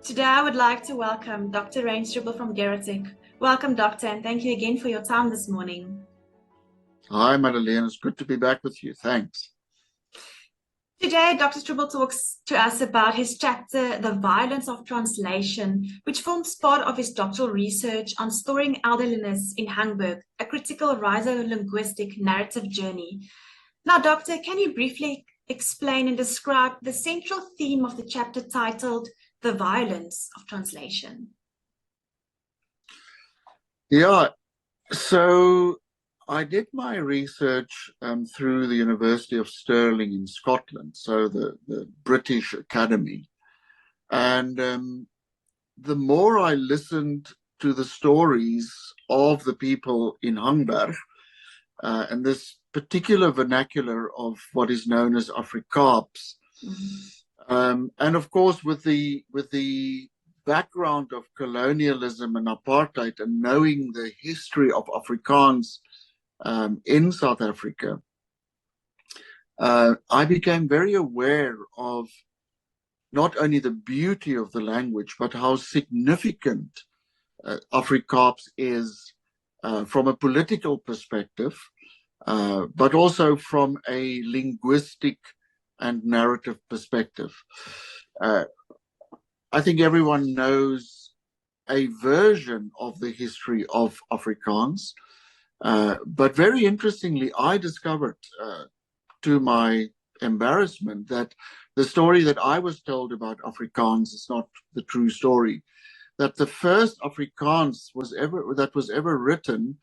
Today, I would like to welcome Dr. Rayne Stroebel from Gerritic. Welcome, Doctor, and thank you again for your time this morning. Hi, Madeleine. It's good to be back with you. Thanks. Today, Dr. Stroebel talks to us about his chapter, The Violence of Translation, which forms part of his doctoral research on storing elderliness in Hamburg, a critical rhizolinguistic narrative journey. Now, Doctor, can you briefly explain and describe the central theme of the chapter titled The Violence of Translation? Yeah, so I did my research through the University of Stirling in Scotland, so the British Academy. And the more I listened to the stories of the people in Hamburg, and this particular vernacular of what is known as Afrikaaps, and of course with the background of colonialism and apartheid and knowing the history of Afrikaans in South Africa, I became very aware of not only the beauty of the language, but how significant Afrikaaps is from a political perspective, but also from a linguistic and narrative perspective. I think everyone knows a version of the history of Afrikaans, but very interestingly, I discovered, to my embarrassment, that the story that I was told about Afrikaans is not the true story. That the first Afrikaans that was ever written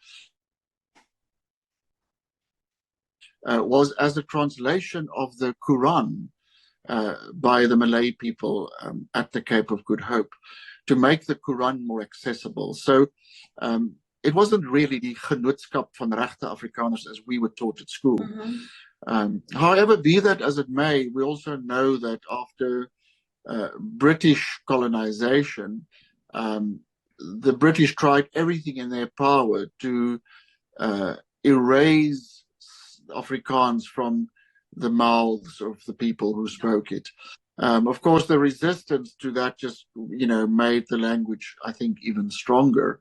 was as a translation of the Quran by the Malay people at the Cape of Good Hope to make the Quran more accessible. So it wasn't really the genootskap van regte Afrikaners as we were taught at school. However, be that as it may, we also know that after British colonization, the British tried everything in their power to erase Afrikaans from the mouths of the people who spoke it. Of course, the resistance to that just, made the language, I think, even stronger.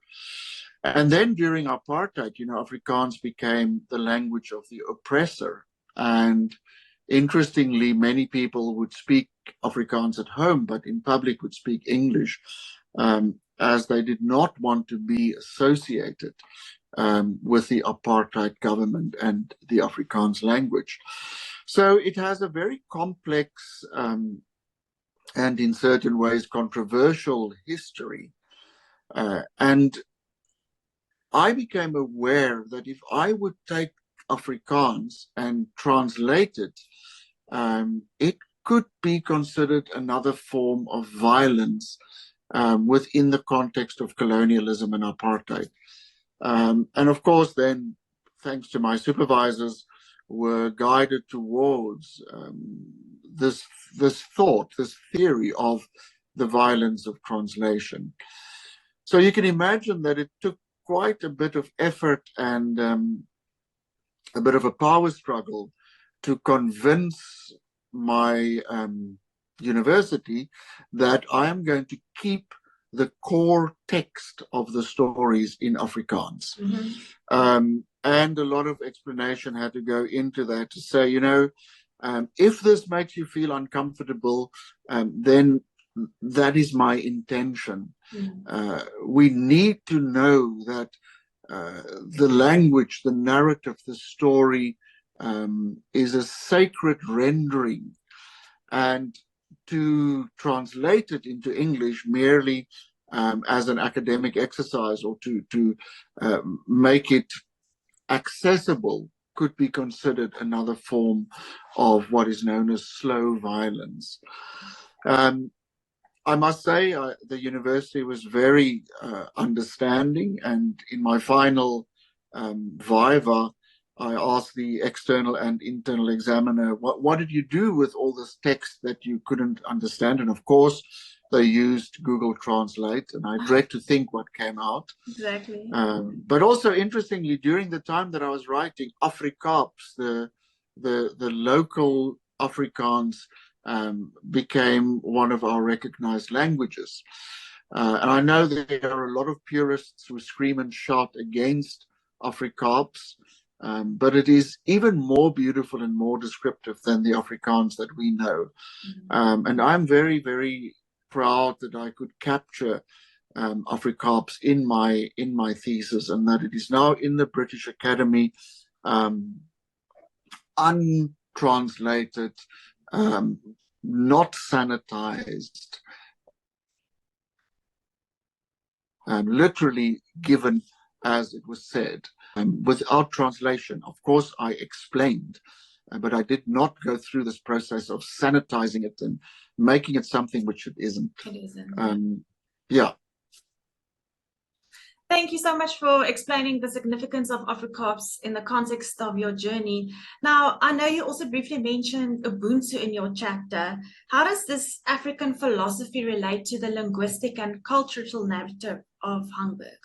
And then during apartheid, Afrikaans became the language of the oppressor. And interestingly, many people would speak Afrikaans at home, but in public would speak English, as they did not want to be associated with the apartheid government and the Afrikaans language. So it has a very complex and in certain ways controversial history. And I became aware that if I would take Afrikaans and translate it, it could be considered another form of violence within the context of colonialism and apartheid. And of course, then, thanks to my supervisors, were guided towards this thought, this theory of the violence of translation. So you can imagine that it took quite a bit of effort and a bit of a power struggle to convince my university that I am going to keep the core text of the stories in Afrikaans. And a lot of explanation had to go into that to say, if this makes you feel uncomfortable, then that is my intention. We need to know that the language, the narrative, the story is a sacred rendering. And to translate it into English merely as an academic exercise or to make it accessible could be considered another form of what is known as slow violence. I must say the university was very understanding, and in my final viva, I asked the external and internal examiner, what did you do with all this text that you couldn't understand? And of course, they used Google Translate, and I dread to think what came out. Exactly. But also, interestingly, during the time that I was writing, Afrikaaps, the local Afrikaans, became one of our recognized languages. And I know there are a lot of purists who scream and shout against Afrikaaps, but it is even more beautiful and more descriptive than the Afrikaans that we know. And I'm very, very proud that I could capture Afrikaaps in my thesis, and that it is now in the British Academy, untranslated, not sanitized, literally given as it was said, without translation. Of course, I explained, but I did not go through this process of sanitizing it and making it something which it isn't. It isn't. Yeah. Thank you so much for explaining the significance of Afrikaaps in the context of your journey. Now, I know you also briefly mentioned Ubuntu in your chapter. How does this African philosophy relate to the linguistic and cultural narrative of Hamburg?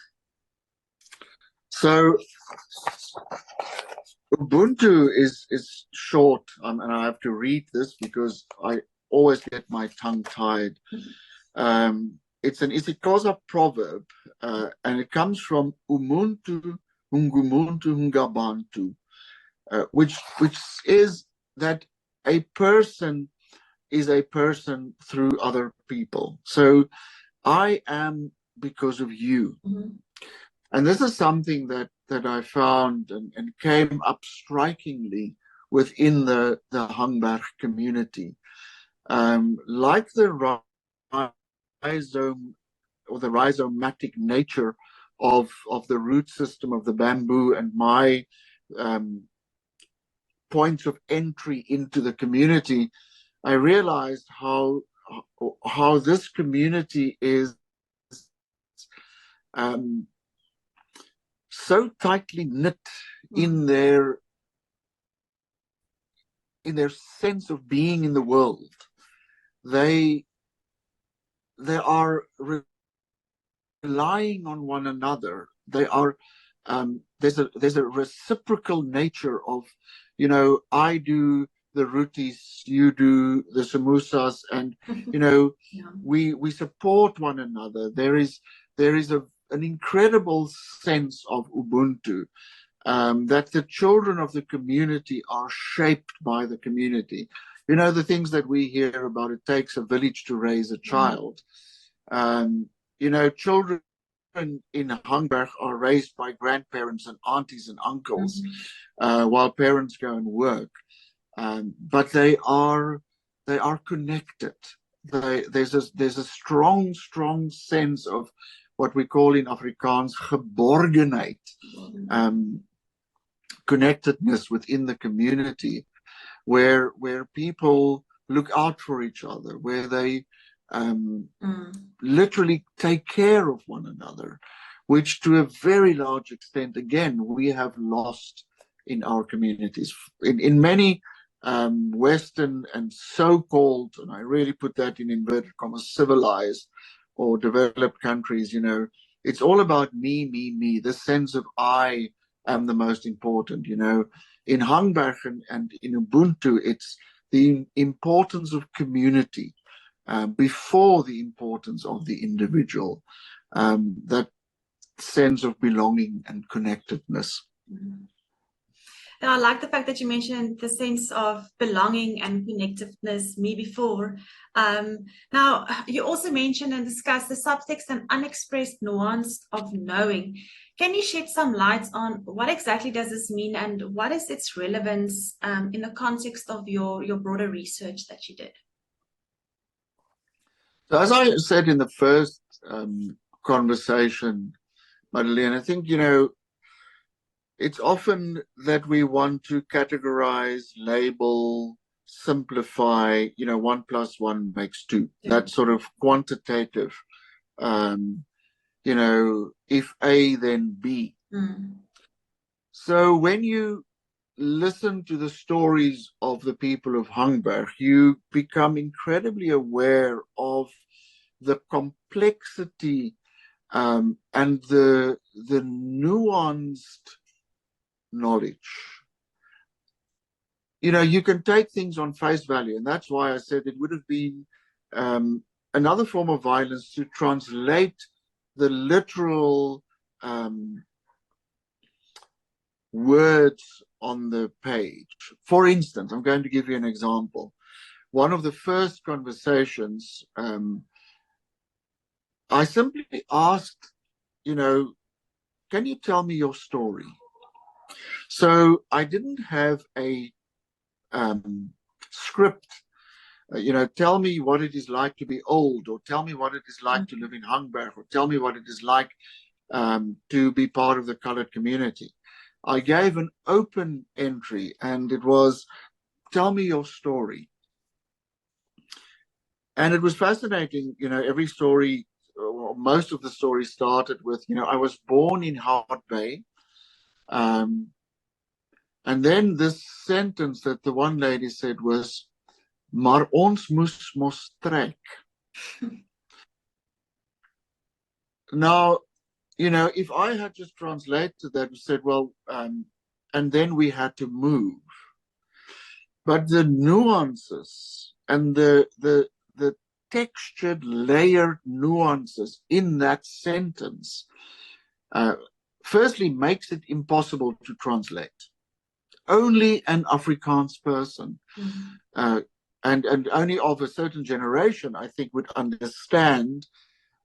So, Ubuntu is short, and I have to read this because I always get my tongue tied. It's an isiXhosa proverb, and it comes from Umuntu, Hungumuntu, Hungabantu, which is that a person is a person through other people. So I am because of you. And this is something that I found and came up strikingly within the Hamburg community. Like the rhizomatic nature of the root system of the bamboo and my points of entry into the community, I realized how this community is so tightly knit in their sense of being in the world. They are relying on one another. They are there's a reciprocal nature of, I do the rotis, you do the samosas, and yeah. we support one another. There is an incredible sense of Ubuntu, that the children of the community are shaped by the community. The things that we hear about, it takes a village to raise a child. Children in Hamburg are raised by grandparents and aunties and uncles, while parents go and work. But they are connected. There's a strong sense of what we call in Afrikaans geborgenheid, connectedness within the community, where people look out for each other, where they literally take care of one another, which to a very large extent, again, we have lost in our communities. In many Western and so-called, and I really put that in inverted commas, civilized or developed countries, it's all about me, the sense of I am the most important. In Hamburg and in Ubuntu, it's the importance of community before the importance of the individual, that sense of belonging and connectedness. And I like the fact that you mentioned the sense of belonging and connectiveness, me before. Now, you also mentioned and discussed the subtext and unexpressed nuance of knowing. Can you shed some light on what exactly does this mean and what is its relevance in the context of your broader research that you did? So as I said in the first conversation, Madeleine, I think, it's often that we want to categorize, label, simplify, 1 + 1 makes 2. That sort of quantitative, if A, then B. So when you listen to the stories of the people of Hamburg, you become incredibly aware of the complexity and the nuanced knowledge you can take things on face value. And that's why I said it would have been another form of violence to translate the literal words on the page. For instance, I'm going to give you an example. One of the first conversations, I simply asked, can you tell me your story? So I didn't have a script, tell me what it is like to be old, or tell me what it is like to live in Hangberg, or tell me what it is like to be part of the colored community. I gave an open entry, and it was, tell me your story. And it was fascinating, every story, or most of the stories started with, I was born in Hart Bay. And then this sentence that the one lady said was, maar ons moes mos trek. Now, if I had just translated that and said, well, and then we had to move. But the nuances and the textured, layered nuances in that sentence, firstly, makes it impossible to translate. Only an Afrikaans person, and only of a certain generation, I think, would understand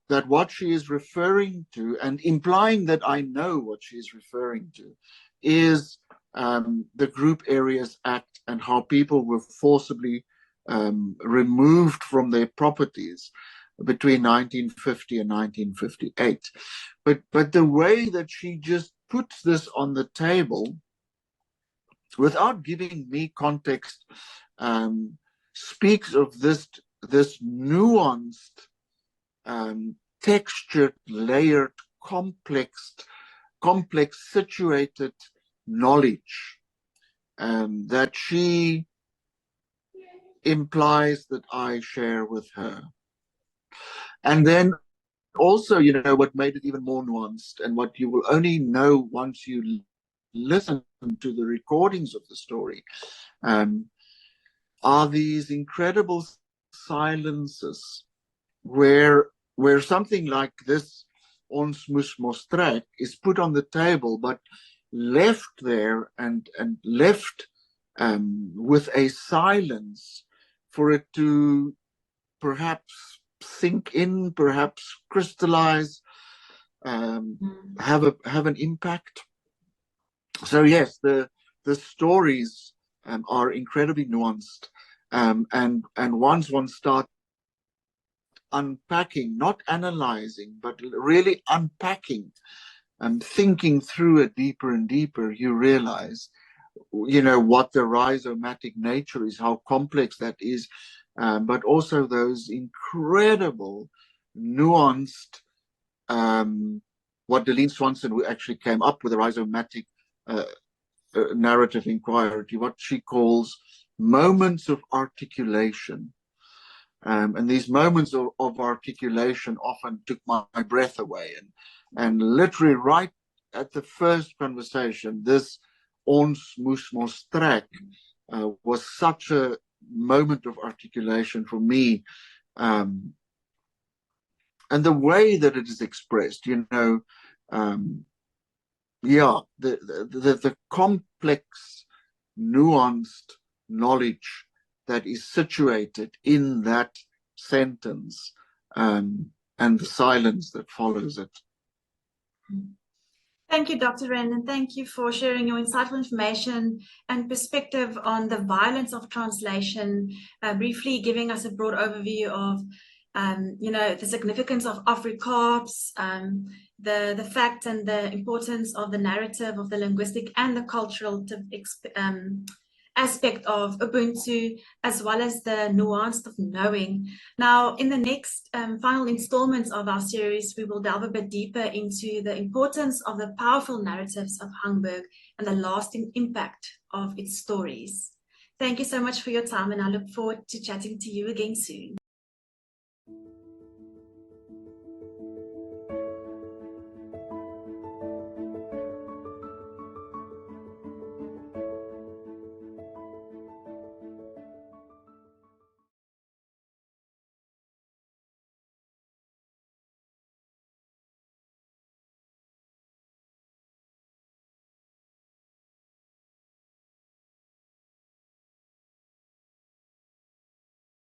that what she is referring to, and implying that I know what she is referring to, is the Group Areas Act and how people were forcibly removed from their properties between 1950 and 1958. But the way that she just puts this on the table, without giving me context, speaks of this nuanced, textured, layered, complex situated knowledge that she implies that I share with her. And then also, what made it even more nuanced, and what you will only know once you listen to the recordings of the story, are these incredible silences where something like this, ons moes mos trek, is put on the table, but left there and left with a silence for it to perhaps sink in, perhaps crystallize, have an impact. So yes, the stories are incredibly nuanced, and once one starts unpacking, not analyzing, but really unpacking and thinking through it deeper and deeper, you realize, what the rhizomatic nature is, how complex that is, but also those incredible, nuanced, what Deline Swanson, who actually came up with the rhizomatic narrative inquiry, what she calls moments of articulation. And these moments of articulation often took my breath away. And literally right at the first conversation, this ons moes mos trek was such a moment of articulation for me. And the way that it is expressed, the complex, nuanced knowledge that is situated in that sentence, and the silence that follows it. Thank you, Dr. Rayne, and thank you for sharing your insightful information and perspective on the violence of translation, briefly giving us a broad overview of the significance of Afrikaaps, the fact and the importance of the narrative, of the linguistic and the cultural aspect of Ubuntu, as well as the nuance of knowing. Now, in the next final installments of our series, we will delve a bit deeper into the importance of the powerful narratives of Hangberg and the lasting impact of its stories. Thank you so much for your time, and I look forward to chatting to you again soon.